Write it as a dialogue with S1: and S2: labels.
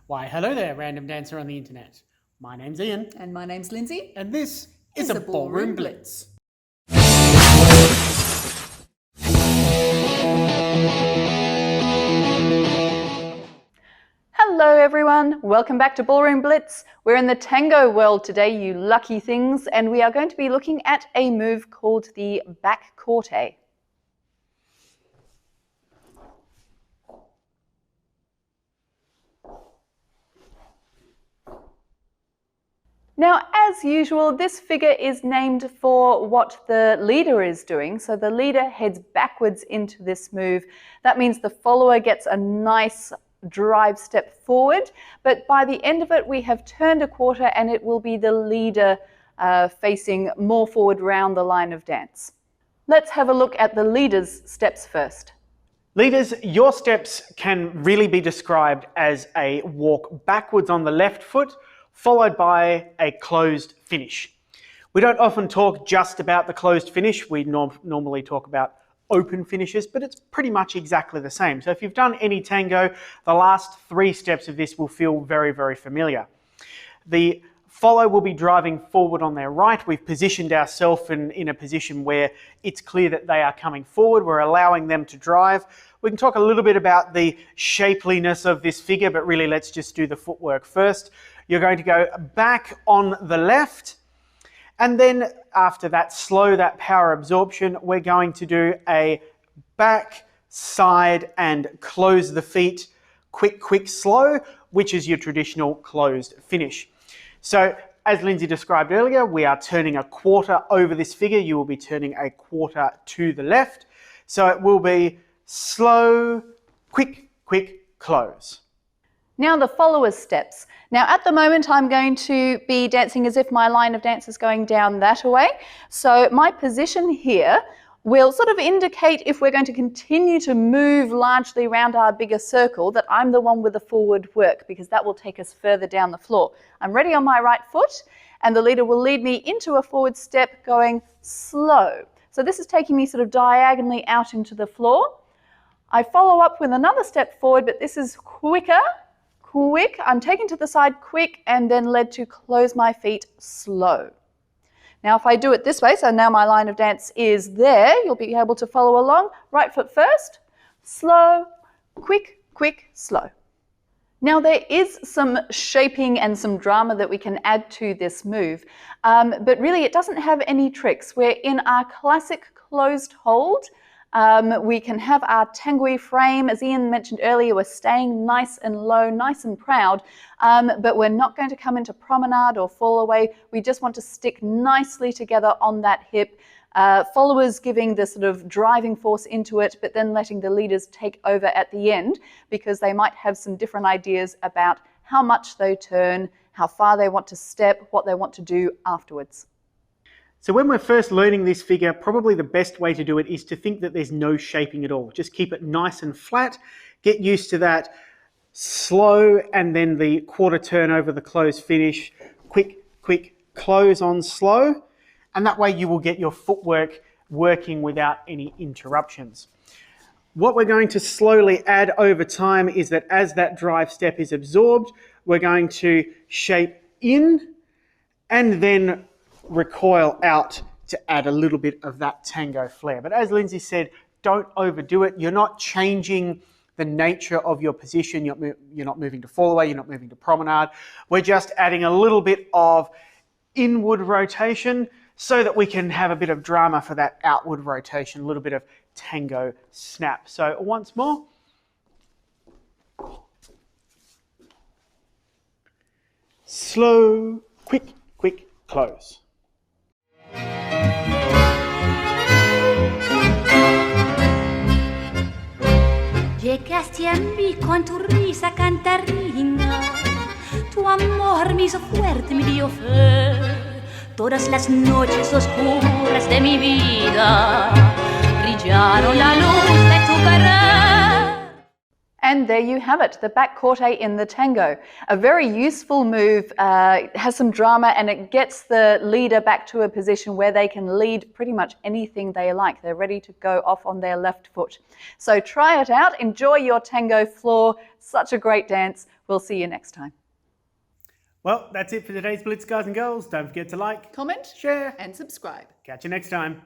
S1: Why, hello there, random dancer on the internet. My name's Ian.
S2: And my name's Lindsay.
S1: And this is a Ballroom Blitz.
S2: Hello everyone, welcome back to Ballroom Blitz. We're in the tango world today, you lucky things, and we are going to be looking at a move called the Back Corte. Now, as usual, this figure is named for what the leader is doing. So the leader heads backwards into this move. That means the follower gets a nice drive step forward, but by the end of it, we have turned a quarter and it will be the leader facing more forward round the line of dance. Let's have a look at the leader's steps first.
S1: Leaders, your steps can really be described as a walk backwards on the left foot, followed by a closed finish. We don't often talk just about the closed finish. We normally talk about open finishes, but it's pretty much exactly the same. So if you've done any tango, the last three steps of this will feel very, very familiar. The follow will be driving forward on their right. We've positioned ourselves in a position where it's clear that they are coming forward. We're allowing them to drive. We can talk a little bit about the shapeliness of this figure, but really let's just do the footwork first. You're going to go back on the left, and then after that slow, that power absorption, we're going to do a back, side, and close the feet, quick, slow, which is your traditional closed finish. So as Lindsay described earlier, we are turning a quarter over this figure. You will be turning a quarter to the left. So it will be slow, quick, close.
S2: Now the follower's steps. Now at the moment I'm going to be dancing as if my line of dance is going down that way. So my position here will sort of indicate if we're going to continue to move largely around our bigger circle that I'm the one with the forward work, because that will take us further down the floor. I'm ready on my right foot and the leader will lead me into a forward step going slow. So this is taking me sort of diagonally out into the floor. I follow up with another step forward, but this is quicker. I'm taken to the side quick and then led to close my feet slow. Now if I do it this way, so now my line of dance is there, you'll be able to follow along. Right foot first, slow, quick, slow. Now there is some shaping and some drama that we can add to this move, but really it doesn't have any tricks. We're in our classic closed hold. We can have our tango frame, as Ian mentioned earlier, we're staying nice and low, nice and proud, but we're not going to come into promenade or fall away. We just want to stick nicely together on that hip, followers giving the sort of driving force into it, but then letting the leaders take over at the end, because they might have some different ideas about how much they turn, how far they want to step, what they want to do afterwards.
S1: So when we're first learning this figure, probably the best way to do it is to think that there's no shaping at all. Just keep it nice and flat. Get used to that slow and then the quarter turn over the close finish. Quick, close on slow. And that way you will get your footwork working without any interruptions. What we're going to slowly add over time is that as that drive step is absorbed, we're going to shape in and then recoil out to add a little bit of that tango flair. But as Lindsay said, don't overdo it. You're not changing the nature of your position. You're not moving to fall away. You're not moving to promenade. We're just adding a little bit of inward rotation so that we can have a bit of drama for that outward rotation, a little bit of tango snap. So once more. Slow, quick, close.
S3: Llegaste a mí con tu risa cantarina, tu amor me hizo fuerte, me dio fe. Todas las noches oscuras de mi vida brillaron la luz de tu querer.
S2: And there you have it, the Back Corte in the tango. A very useful move, has some drama, and it gets the leader back to a position where they can lead pretty much anything they like. They're ready to go off on their left foot. So try it out, enjoy your tango floor. Such a great dance. We'll see you next time.
S1: Well, that's it for today's Blitz, guys and girls. Don't forget to like,
S2: Comment,
S1: share,
S2: and subscribe.
S1: catch you next time.